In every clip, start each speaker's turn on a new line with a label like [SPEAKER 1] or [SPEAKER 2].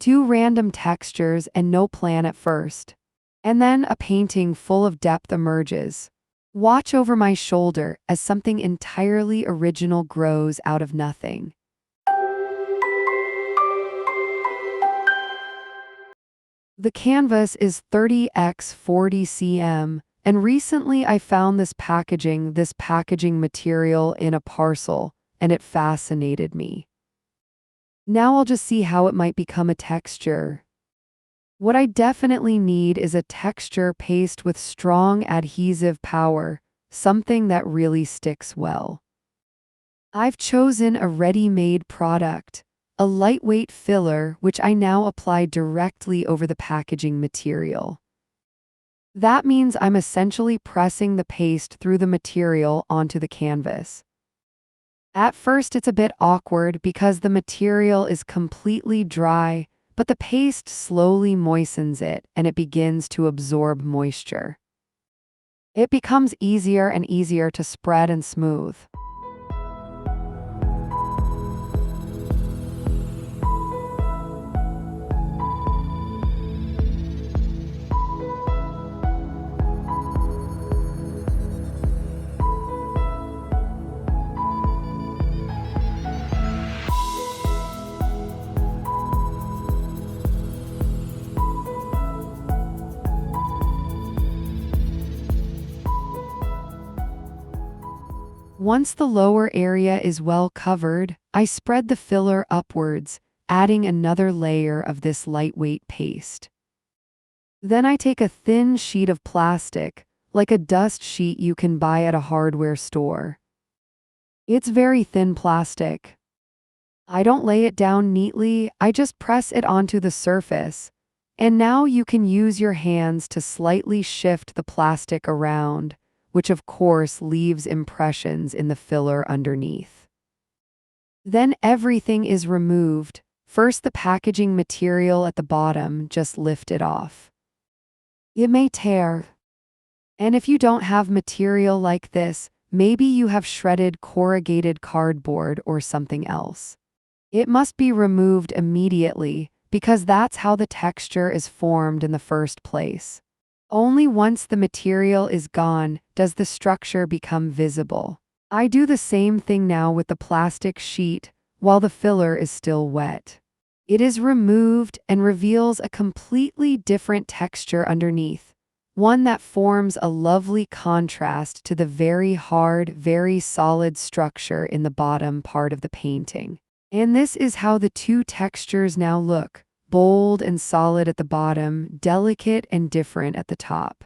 [SPEAKER 1] Two random textures and no plan at first. And then a painting full of depth emerges. Watch over my shoulder as something entirely original grows out of nothing. The canvas is 30x 40 cm, and recently I found this packaging material in a parcel, and it fascinated me. Now I'll just see how it might become a texture. What I definitely need is a texture paste with strong adhesive power, something that really sticks well. I've chosen a ready-made product, a lightweight filler which I now apply directly over the packaging material. That means I'm essentially pressing the paste through the material onto the canvas. At first it's a bit awkward because the material is completely dry, but the paste slowly moistens it and it begins to absorb moisture. It becomes easier and easier to spread and smooth. Once the lower area is well covered, I spread the filler upwards, adding another layer of this lightweight paste. Then I take a thin sheet of plastic, like a dust sheet you can buy at a hardware store. It's very thin plastic. I don't lay it down neatly, I just press it onto the surface. And now you can use your hands to slightly shift the plastic around, which of course leaves impressions in the filler underneath. Then everything is removed. First the packaging material at the bottom, just lift it off. It may tear. And if you don't have material like this, maybe you have shredded corrugated cardboard or something else. It must be removed immediately, because that's how the texture is formed in the first place. Only once the material is gone does the structure become visible. I do the same thing now with the plastic sheet while the filler is still wet. It is removed and reveals a completely different texture underneath, one that forms a lovely contrast to the very hard, very solid structure in the bottom part of the painting. And this is how the two textures now look. Bold and solid at the bottom, delicate and different at the top.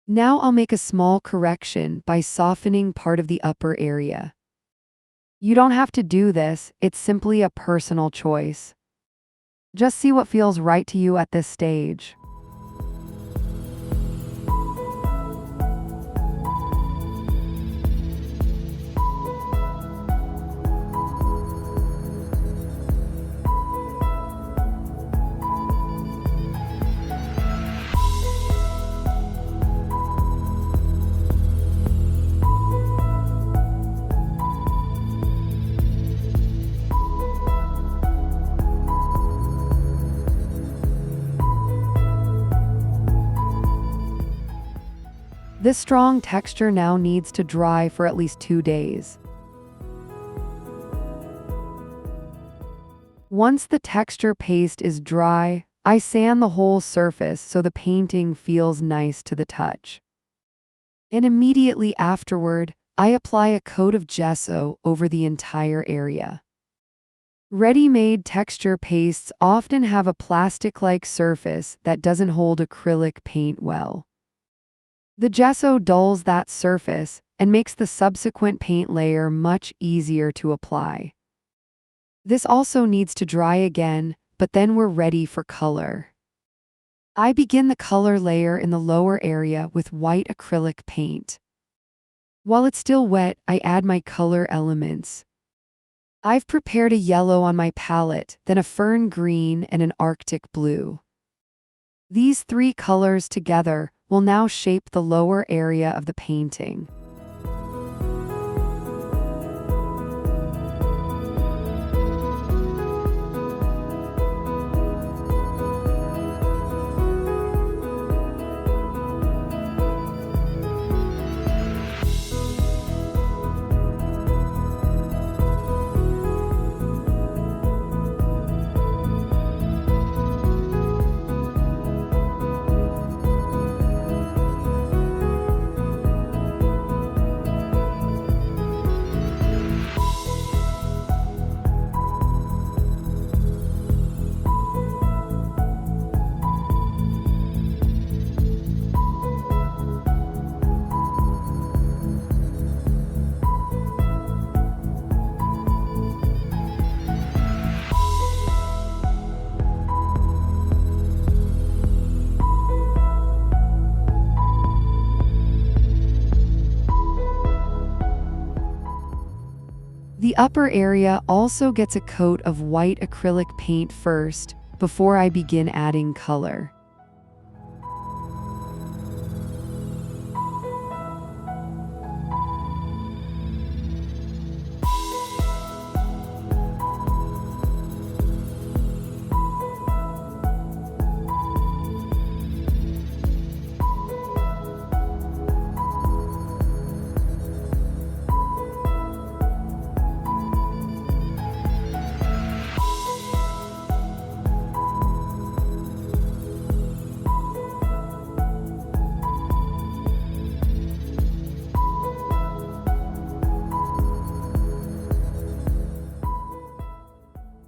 [SPEAKER 1] Now I'll make a small correction by softening part of the upper area. You don't have to do this, it's simply a personal choice. Just see what feels right to you at this stage. This strong texture now needs to dry for at least 2 days. Once the texture paste is dry, I sand the whole surface so the painting feels nice to the touch. And immediately afterward, I apply a coat of gesso over the entire area. Ready-made texture pastes often have a plastic-like surface that doesn't hold acrylic paint well. The gesso dulls that surface and makes the subsequent paint layer much easier to apply. This also needs to dry again, but then we're ready for color. I begin the color layer in the lower area with white acrylic paint. While it's still wet, I add my color elements. I've prepared a yellow on my palette, then a fern green and an Arctic blue. These three colors together will now shape the lower area of the painting. The upper area also gets a coat of white acrylic paint first, before I begin adding color.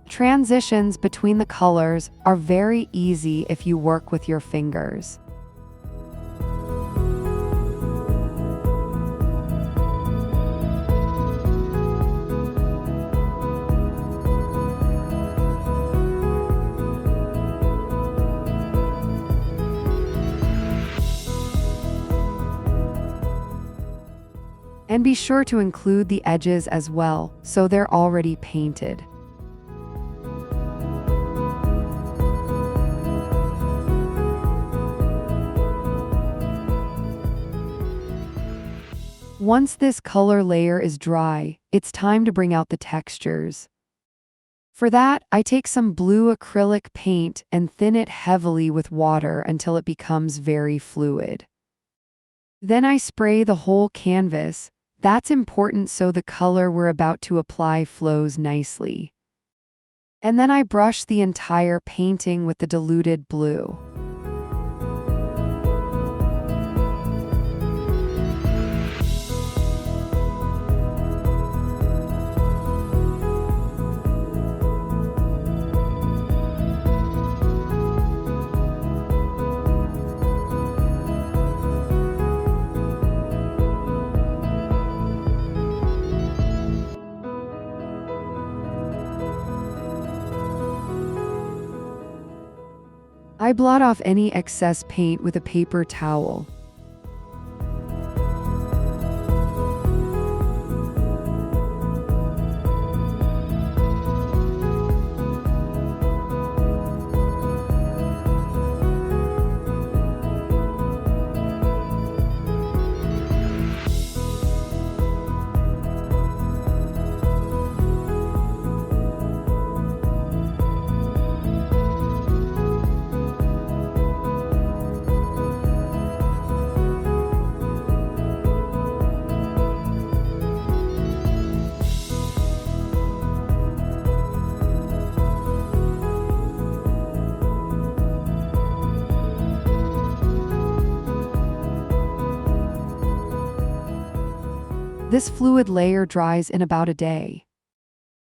[SPEAKER 1] Transitions between the colors are very easy if you work with your fingers. And be sure to include the edges as well, so they're already painted. Once this color layer is dry, it's time to bring out the textures. For that, I take some blue acrylic paint and thin it heavily with water until it becomes very fluid. Then I spray the whole canvas. That's important so the color we're about to apply flows nicely. And then I brush the entire painting with the diluted blue. I blot off any excess paint with a paper towel. This fluid layer dries in about a day.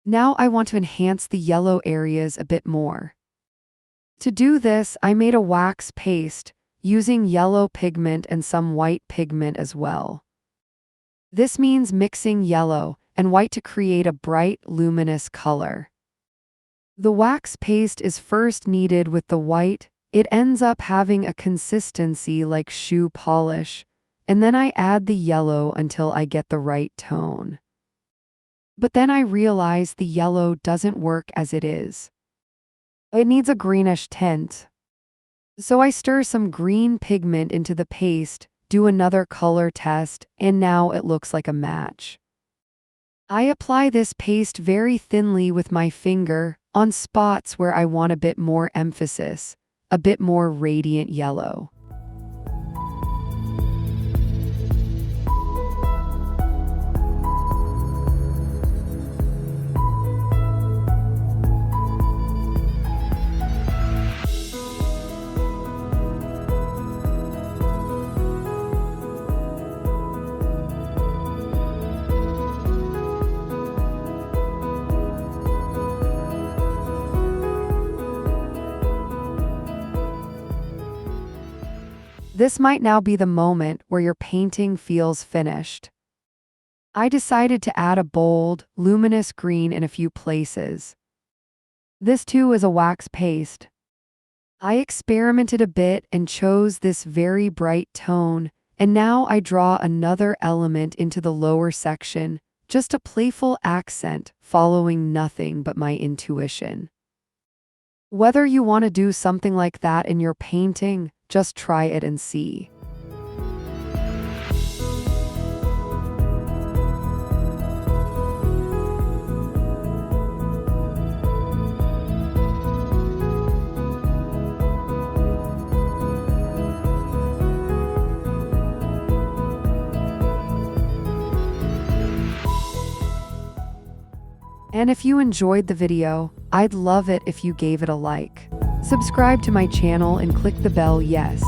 [SPEAKER 1] Now I want to enhance the yellow areas a bit more. To do this, I made a wax paste, using yellow pigment and some white pigment as well. This means mixing yellow and white to create a bright, luminous color. The wax paste is first kneaded with the white. It ends up having a consistency like shoe polish. And then I add the yellow until I get the right tone. But then I realize the yellow doesn't work as it is. It needs a greenish tint. So I stir some green pigment into the paste, do another color test, and now it looks like a match. I apply this paste very thinly with my finger, on spots where I want a bit more emphasis, a bit more radiant yellow. This might now be the moment where your painting feels finished. I decided to add a bold, luminous green in a few places. This too is a wax paste. I experimented a bit and chose this very bright tone, and now I draw another element into the lower section, just a playful accent following nothing but my intuition. Whether you want to do something like that in your painting, just try it and see. And if you enjoyed the video, I'd love it if you gave it a like. Subscribe to my channel and click the bell, yes.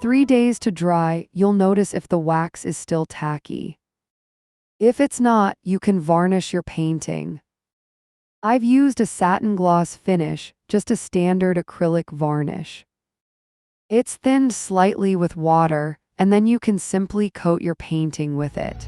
[SPEAKER 1] "3 days to dry, you'll notice if the wax is still tacky. If it's not, you can varnish your painting. I've used a satin gloss finish, just a standard acrylic varnish. It's thinned slightly with water, and then you can simply coat your painting with it.